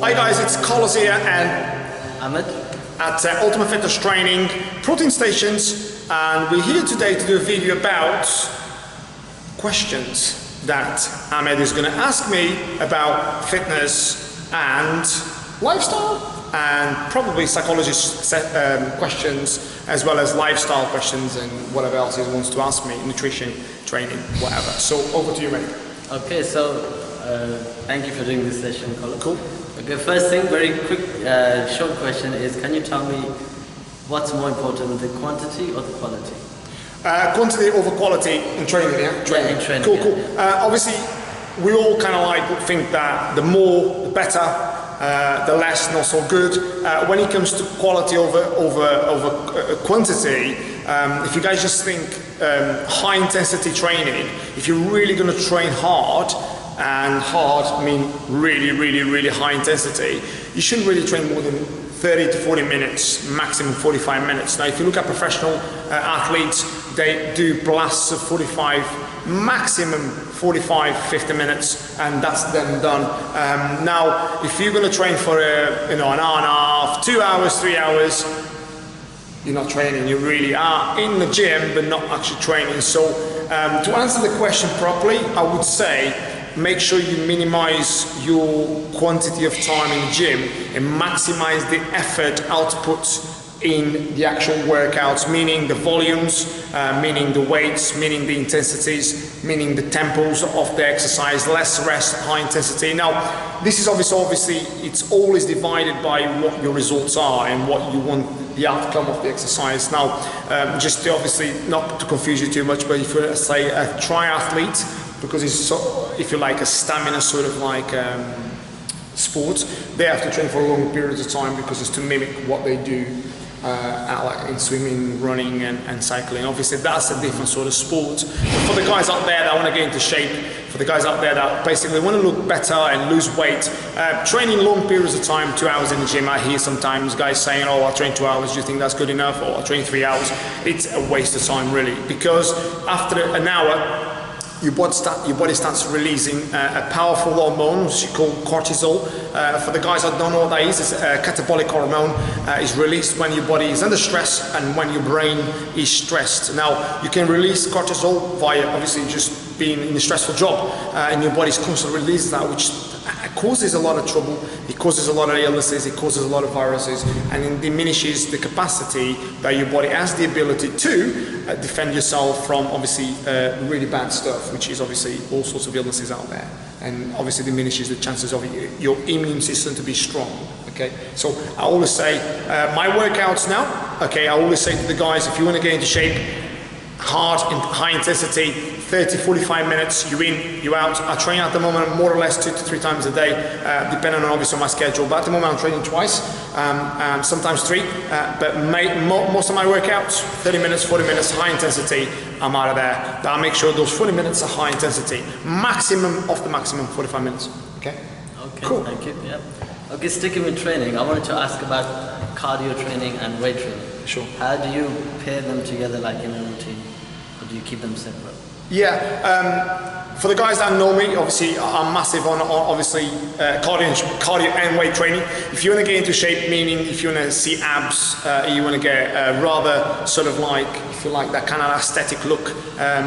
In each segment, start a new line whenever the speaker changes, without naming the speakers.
Hi guys, it's Carlos here and
Ahmed
at Ultimate Fitness Training Protein Stations, and we're here today to do a video about questions that Ahmed is going to ask me about fitness and lifestyle, and probably psychologist questions as well as lifestyle questions and whatever else he wants to ask me, nutrition, training, whatever. So over to you, mate.
Okay, so thank you for doing this session, Carlos.
Cool.
Okay, first thing, very quick, short question is, can you tell me what's more important, the quantity or the quality?
Quantity over quality in training, yeah? Training.
Yeah, in training.
Cool,
yeah.
cool. Obviously, we all kind of like think that the more, the better, the less, not so good. When it comes to quality over quantity, if you guys just think high intensity training, if you're really going to train hard, and hard I mean really high intensity, you shouldn't really train more than 30 to 40 minutes, maximum 45 minutes. Now if you look at professional athletes, they do blasts of 45, maximum 45-50 minutes, and that's them done. Now if you're going to train for an hour and a half, 2 hours, 3 hours, you're not training. You really are in the gym but not actually training. So to answer the question properly, I would say make sure you minimize your quantity of time in the gym and maximize the effort output in the actual workouts, meaning the volumes, meaning the weights, meaning the intensities, meaning the tempos of the exercise, less rest, high intensity. Now, this is obviously it's always divided by what your results are and what you want the outcome of the exercise. Now, just to obviously not to confuse you too much, but if you're, say, a triathlete, because it's so, if you like, a stamina sort of like sport, they have to train for long periods of time because it's to mimic what they do like in swimming, running and cycling. Obviously that's a different sort of sport. But for the guys out there that want to get into shape, for the guys out there that basically want to look better and lose weight, training long periods of time, 2 hours in the gym, I hear sometimes guys saying, oh, I train 2 hours, do you think that's good enough? Or I train 3 hours. It's a waste of time really, because after an hour, your body starts releasing a powerful hormone which is called cortisol. For the guys that don't know what that is, it's a catabolic hormone. It's released when your body is under stress and when your brain is stressed. Now, you can release cortisol via obviously just being in a stressful job, and your body's constantly releases that, which causes a lot of trouble, it causes a lot of illnesses, it causes a lot of viruses, and it diminishes the capacity that your body has the ability to defend yourself from obviously really bad stuff, which is obviously all sorts of illnesses out there, and obviously diminishes the chances of your immune system to be strong. Okay, so I always say my workouts now, okay, I always say to the guys, if you want to get into shape, hard and high intensity, 30-45 minutes, you're in, you're out. I train at the moment more or less 2 to 3 times a day, depending on obviously my schedule, but at the moment I'm training twice, sometimes 3, but most of my workouts, 30 minutes, 40 minutes, high intensity, I'm out of there. But I make sure those 40 minutes are high intensity, maximum of the maximum 45 minutes, okay?
Okay,
cool.
Thank you, yeah. Okay, sticking with training, I wanted to ask about cardio training and weight training.
Sure.
How do you pair them together like in a routine, or do you keep them separate?
Yeah, for the guys that know me, obviously I'm massive on obviously cardio and weight training. If you want to get into shape, meaning if you want to see abs, you want to get rather sort of like, if you like, that kind of aesthetic look,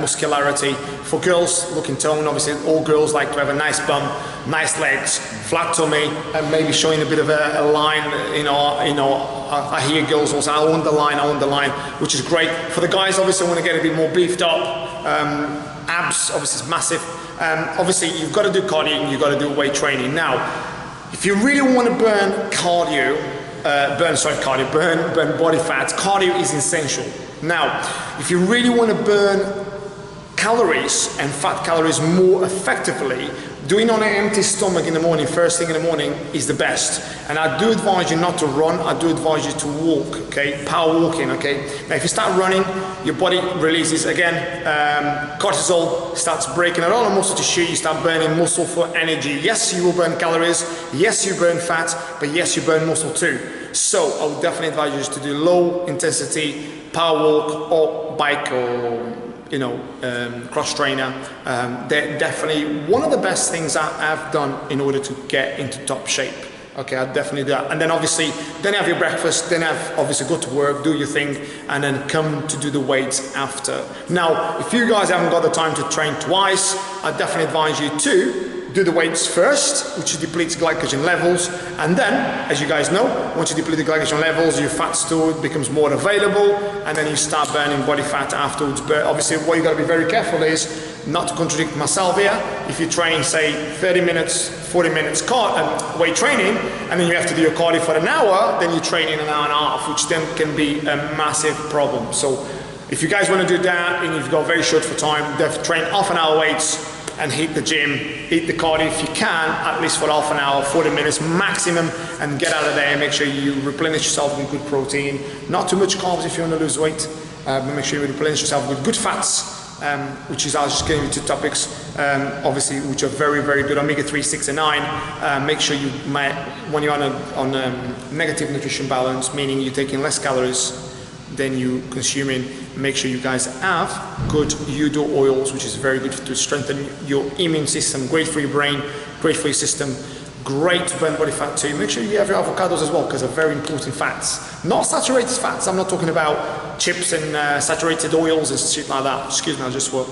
muscularity. For girls, looking tone, obviously all girls like to have a nice bum, nice legs, flat tummy, and maybe showing a bit of a line, I hear girls also, I want the line, which is great. For the guys, obviously want to get a bit more beefed up, abs obviously is massive. Obviously you've got to do cardio and you've got to do weight training. Now, if you really want to burn burn body fat, cardio is essential. Now, if you really want to burn calories and fat calories more effectively, doing on an empty stomach in the morning, first thing in the morning, is the best. And I do advise you not to run, I do advise you to walk, okay? Power walking, okay? Now if you start running, your body releases, again, cortisol starts breaking a lot of muscle tissue, you start burning muscle for energy. Yes, you will burn calories, yes, you burn fat, but yes, you burn muscle too. So I would definitely advise you to do low intensity power walk or bike or cross trainer. They're definitely one of the best things that I've done in order to get into top shape. Okay, I'd definitely do that. And then obviously, then have your breakfast, then obviously go to work, do your thing, and then come to do the weights after. Now, if you guys haven't got the time to train twice, I definitely advise you to do the weights first, which depletes glycogen levels, and then, as you guys know, once you deplete the glycogen levels, your fat stored becomes more available, and then you start burning body fat afterwards. But obviously, what you got to be very careful is not to contradict myself here. If you train, say, 30 minutes, 40 minutes weight training, and then you have to do your cardio for an hour, then you train in an hour and a half, which then can be a massive problem. So, if you guys want to do that, and you've got very short for time, train half an hour weights, and hit the gym, hit the cardio if you can, at least for half an hour, 40 minutes maximum, and get out of there and make sure you replenish yourself with good protein. Not too much carbs if you want to lose weight, but make sure you replenish yourself with good fats, which is, I was just getting into topics, obviously, which are very, very good, omega-3, 6 and 9. Make sure you, when you're on a negative nutrition balance, meaning you're taking less calories than you consuming, make sure you guys have good Udo oils, which is very good to strengthen your immune system, great for your brain, great for your system, great to burn body fat too. Make sure you have your avocados as well, because they're very important fats. Not saturated fats, I'm not talking about chips and saturated oils and shit like that. Excuse me, I just swore.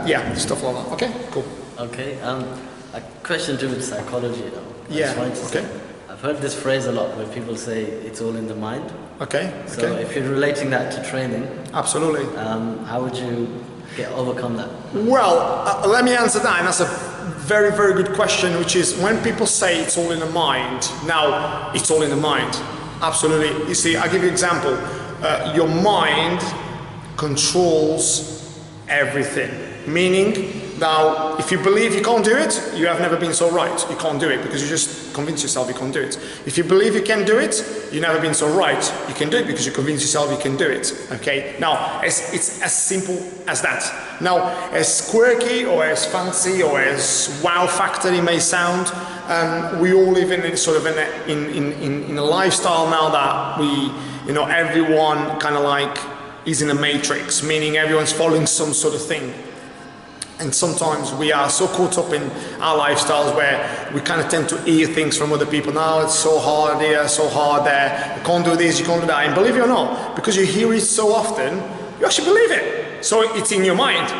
Yeah, stuff like that. Okay, cool.
Okay, a question to do with psychology though.
Yeah, okay.
I've heard this phrase a lot where people say it's all in the mind.
Okay.
So if you're relating that to training,
absolutely.
How would you overcome that?
Well, let me answer that, and that's a very, very good question, which is when people say it's all in the mind. Now, it's all in the mind. Absolutely. You see, I'll give you an example. Your mind controls everything. Meaning, now, if you believe you can't do it, you have never been so right. You can't do it because you just convince yourself you can't do it. If you believe you can do it, you've never been so right. You can do it because you convince yourself you can do it. Okay? Now, it's as simple as that. Now, as quirky or as fancy or as wow factor it may sound, we all live in sort of in a lifestyle now that everyone kind of like is in a matrix, meaning everyone's following some sort of thing. And sometimes we are so caught up in our lifestyles where we kind of tend to hear things from other people. Now it's so hard here, so hard there. You can't do this, you can't do that. And believe it or not, because you hear it so often, you actually believe it. So it's in your mind.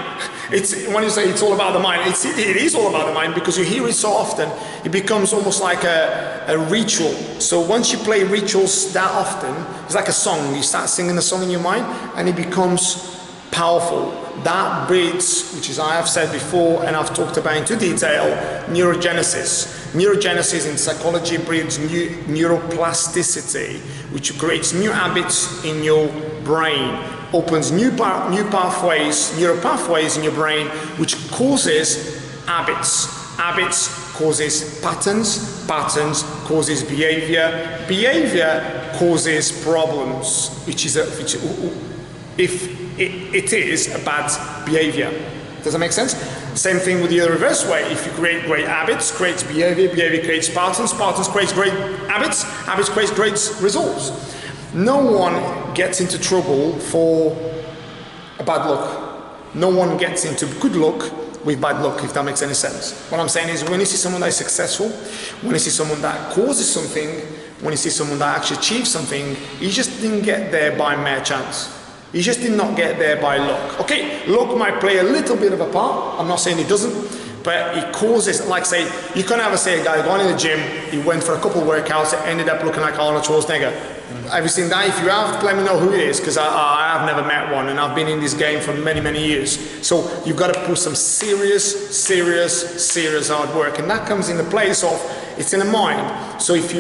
When you say it's all about the mind, it is all about the mind because you hear it so often, it becomes almost like a ritual. So once you play rituals that often, it's like a song. You start singing the song in your mind and it becomes powerful. That breeds, which is I have said before and I've talked about into detail, neurogenesis. Neurogenesis in psychology breeds neuroplasticity, which creates new habits in your brain, opens new pathways, neural pathways in your brain, which causes habits. Habits causes patterns, patterns causes behavior, behavior causes problems, which is if it is a bad behavior. Does that make sense? Same thing with the other reverse way. If you create great habits, creates behavior, behavior creates patterns, patterns creates great habits, habits creates great results. No one gets into trouble for a bad look. No one gets into good luck with bad luck, if that makes any sense. What I'm saying is when you see someone that is successful, when you see someone that causes something, when you see someone that actually achieves something, he just didn't get there by mere chance. He just did not get there by luck. Okay, luck might play a little bit of a part. I'm not saying it doesn't, but it causes, like say, you can never say a guy going in the gym, he went for a couple of workouts, ended up looking like Arnold Schwarzenegger. Have you seen that? If you have, let me know who it is, because I have never met one, and I've been in this game for many, many years. So you've got to put some serious hard work, and that comes in the place of, it's in the mind. So if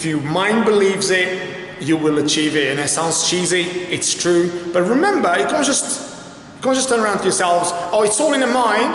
your mind believes it, you will achieve it. And it sounds cheesy, it's true. But remember, you can't just turn around to yourselves, oh, it's all in the mind,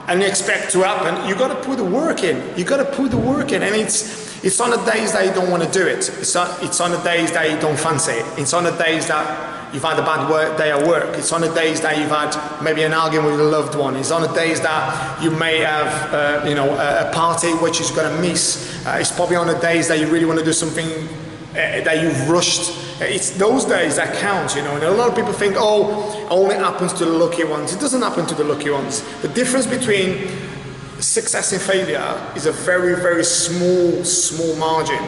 and you expect to happen. You got to put the work in. You got to put the work in, and it's on the days that you don't want to do it. It's on the days that you don't fancy it. It's on the days that you've had a bad day at work. It's on the days that you've had maybe an argument with a loved one. It's on the days that you may have a party which you're going to miss. It's probably on the days that you really want to do something that you've rushed. It's those days that count, and a lot of people think, oh, it only happens to the lucky ones. It doesn't happen to the lucky ones. The difference between success and failure is a very, very small margin.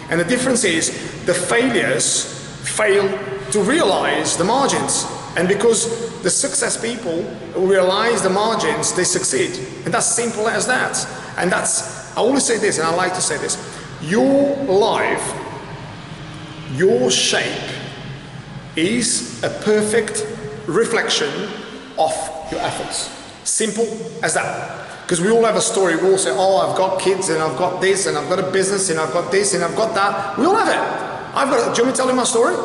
And the difference is the failures fail to realize the margins. And because the success people realize the margins, they succeed. And that's simple as that. And I always say this, and I like to say this, your life, your shape is a perfect reflection of your efforts. Simple as that. Because we all have a story. We all say, oh, I've got kids and I've got this and I've got a business and I've got this and I've got that. We all have it. Do you want me to tell you my story?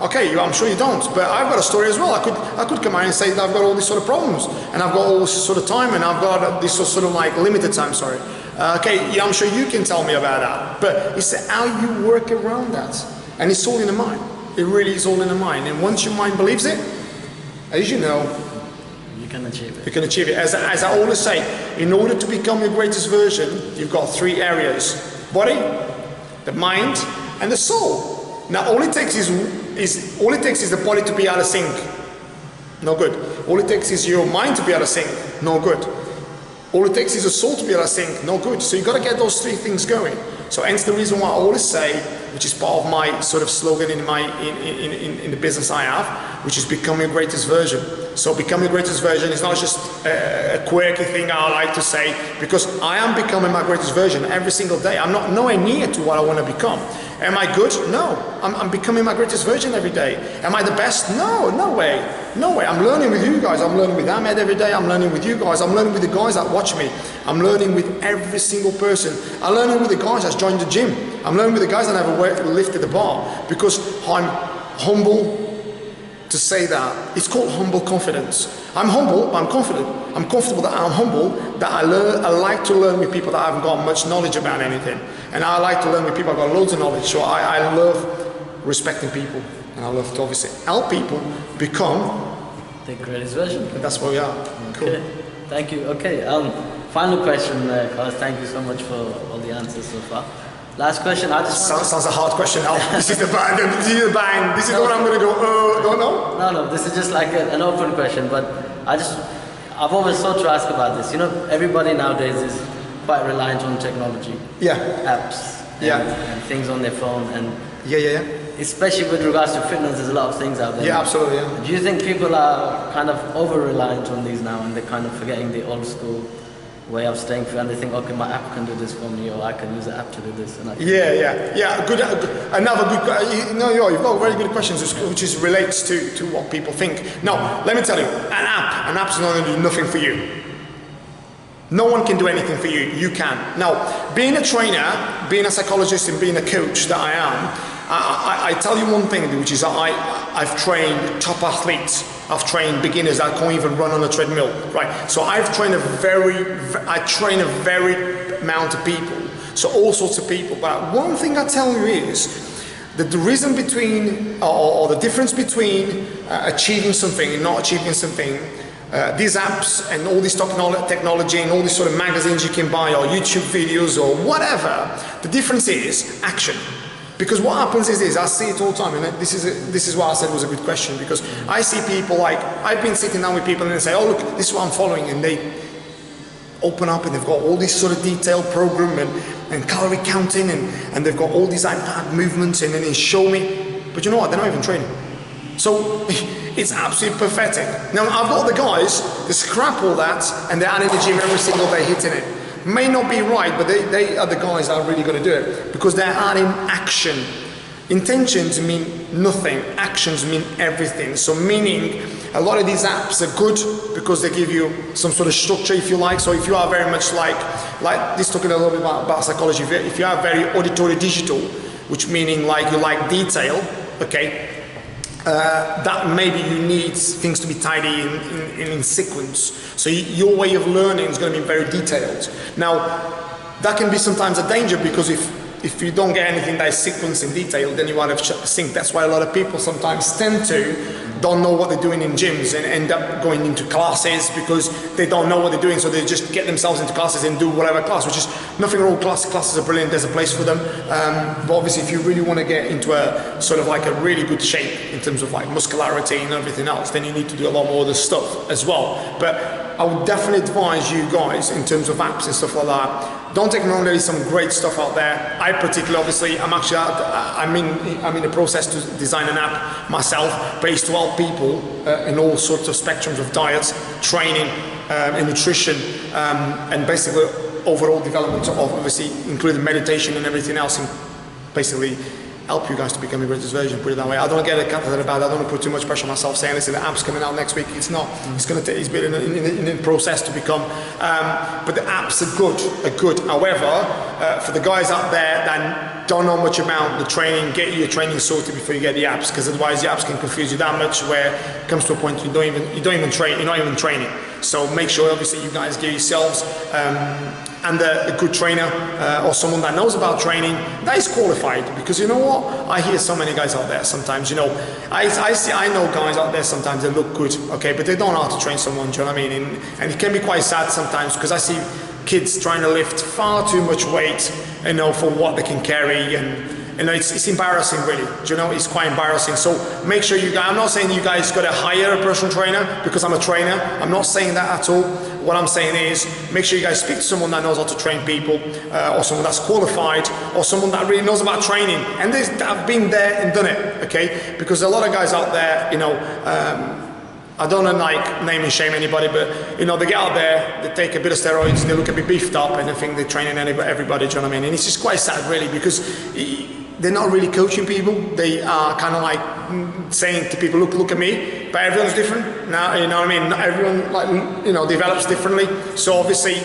Okay, I'm sure you don't, but I've got a story as well. I could come out and say that I've got all these sort of problems and I've got all this sort of time and I've got this sort of like limited time, sorry. Okay, yeah, I'm sure you can tell me about that. But it's how you work around that. And it's all in the mind. It really is all in the mind. And once your mind believes it, as you know,
you can achieve it.
You can achieve it. As I always say, in order to become your greatest version, you've got 3 areas: body, the mind, and the soul. Now, all it takes is the body to be out of sync. No good. All it takes is your mind to be out of sync. No good. All it takes is the soul to be out of sync. No good. So you've got to get those 3 things going. So hence the reason why I always say, which is part of my sort of slogan in the business I have, which is become your greatest version. So become your greatest version is not just a quirky thing I like to say, because I am becoming my greatest version every single day. I'm not nowhere near to what I want to become. Am I good? No. I'm becoming my greatest version every day. Am I the best? No, no way. No way. I'm learning with you guys. I'm learning with Ahmed every day. I'm learning with you guys. I'm learning with the guys that watch me. I'm learning with every single person. I'm learning with the guys that's joined the gym. I'm learning with the guys that never lifted the bar, because I'm humble to say that. It's called humble confidence. I'm humble, but I'm confident. I'm comfortable that I'm humble, that I like to learn with people that haven't got much knowledge about anything. And I like to learn with people that have got loads of knowledge. So I love respecting people. And I love to obviously help people become
the greatest version.
And that's where we are. Cool.
Okay. Thank you. Okay. Final question, Carlos. Thank you so much for all the answers so far. Last question. I just
sounds a hard question now. This is the bang. This is the bang. This is what I'm gonna go. Don't know.
No. This is just like an open question. But I've always thought to ask about this. You know, everybody nowadays is quite reliant on technology.
Yeah.
Apps. And things on their phone and.
Yeah.
Especially with regards to fitness, there's a lot of things out there.
Yeah, absolutely. Yeah.
Do you think people are kind of over-reliant on these now, and they're kind of forgetting the old school way of staying fit, and they think, okay, my app can do this for me, or I can use the app to do this? And
Yeah. Good. Another good. You've got very good questions, which relates to what people think. Now, let me tell you, an app's not going to do nothing for you. No one can do anything for you. You can. Now, being a trainer, being a psychologist, and being a coach that I am, I tell you one thing, which is I've trained top athletes. I've trained beginners that can't even run on a treadmill, right? So I train a very amount of people, so all sorts of people. But one thing I tell you is that the reason between, or the difference between achieving something and not achieving something, these apps and all this technology and all these sort of magazines you can buy, or YouTube videos or whatever, the difference is action. Because what happens is this, I see it all the time, and this is why I said it was a good question, because I see people like, I've been sitting down with people and they say, oh look, this is what I'm following, and they open up and they've got all this sort of detailed program and calorie counting, and they've got all these iPad movements, and then they show me, but you know what, they're not even training. So it's absolutely pathetic. Now I've got the guys that scrap all that and they're out in the gym every single day hitting it. May not be right, but they are the guys that are really going to do it, because they're adding action. Intentions mean nothing, actions mean everything. So meaning a lot of these apps are good because they give you some sort of structure, if you like. So if you are very much like this, talking a little bit about psychology, if you are very auditory digital, which meaning like you like detail, okay, that maybe you need things to be tidy in sequence. So your way of learning is going to be very detailed. Now, that can be sometimes a danger, because if you don't get anything that is sequenced in detail, then you are out of sync. That's why a lot of people sometimes tend to don't know what they're doing in gyms and end up going into classes because they don't know what they're doing, so they just get themselves into classes and do whatever class, which is nothing wrong. Classes are brilliant, there's a place for them, but obviously if you really want to get into a sort of like a really good shape in terms of like muscularity and everything else, then you need to do a lot more of the stuff as well. But I would definitely advise you guys in terms of apps and stuff like that. Don't take me wrong, there is some great stuff out there. I particularly, obviously, I'm in the process to design an app myself based to help people in all sorts of spectrums of diets, training, and nutrition, and basically overall development of, obviously, including meditation and everything else, and basically help you guys to become a greatest version, put it that way. I don't get a cut about it. I don't want to put too much pressure on myself saying, listen, the app's coming out next week. It's not. It's going to take, it's been in a process to become, but the apps are good. However, for the guys out there that don't know much about the training, get your training sorted before you get the apps, because otherwise the apps can confuse you that much where it comes to a point you don't even train, you're not even training. So make sure, obviously, you guys get yourselves and a good trainer or someone that knows about training, that is qualified. Because you know what? I hear so many guys out there sometimes, you know, I know guys out there sometimes that look good, okay, but they don't know how to train someone, do you know what I mean? And it can be quite sad sometimes, because I see kids trying to lift far too much weight, you know, for what they can carry, and you know, it's embarrassing, really. Do you know, it's quite embarrassing. So make sure you guys, I'm not saying you guys got to hire a personal trainer because I'm a trainer. I'm not saying that at all. What I'm saying is, make sure you guys speak to someone that knows how to train people, or someone that's qualified, or someone that really knows about training. And I've been there and done it, okay? Because a lot of guys out there, you know, I don't want to like name and shame anybody, but you know, they get out there, they take a bit of steroids, they look a bit beefed up, and they think they're training everybody, do you know what I mean? And it's just quite sad, really, because they're not really coaching people. They are kind of like saying to people, look at me, but everyone's different. Now, you know what I mean? Not everyone, like, you know, develops differently. So obviously,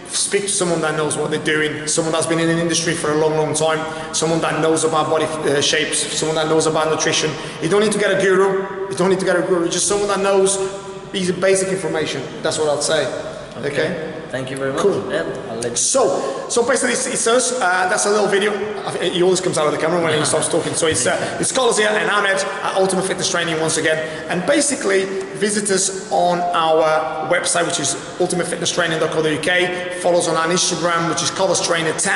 speak to someone that knows what they're doing, someone that's been in an industry for a long time, someone that knows about body shapes, someone that knows about nutrition. You don't need to get a guru. You don't need to get a guru. Just someone that knows basic information. That's what I'd say. Okay?
Thank you very much.
Cool.
Yeah, I'll let you.
So basically, it's us. That's a little video. He always comes out of the camera when he starts talking. So it's Carlos here and Ahmed at Ultimate Fitness Training once again. And basically, visit us on our website, which is ultimatefitnesstraining.co.uk. Follow us on our Instagram, which is Carlos Trainer 10.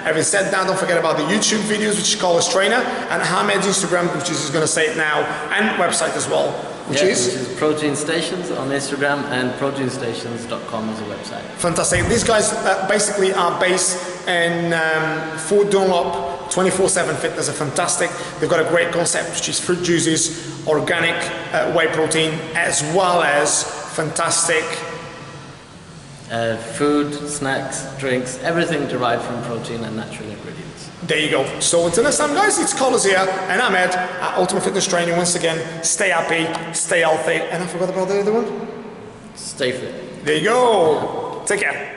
Having said that, don't forget about the YouTube videos, which is Carlos Trainer, and Ahmed's Instagram, which is going to say it now, and website as well. Which is
Protein Stations on Instagram, and proteinstations.com is a website.
Fantastic. These guys basically are based in Fort Dunlop. 24/7 Fitness are fantastic. They've got a great concept, which is fruit juices, organic whey protein, as well as fantastic
food, snacks, drinks, everything derived from protein and natural ingredients.
There you go. So until next time, guys, it's Carlos here and Ahmed at Ultimate Fitness Training. Once again, stay happy, stay healthy, and I forgot about the other one.
Stay fit.
There you go. Take care.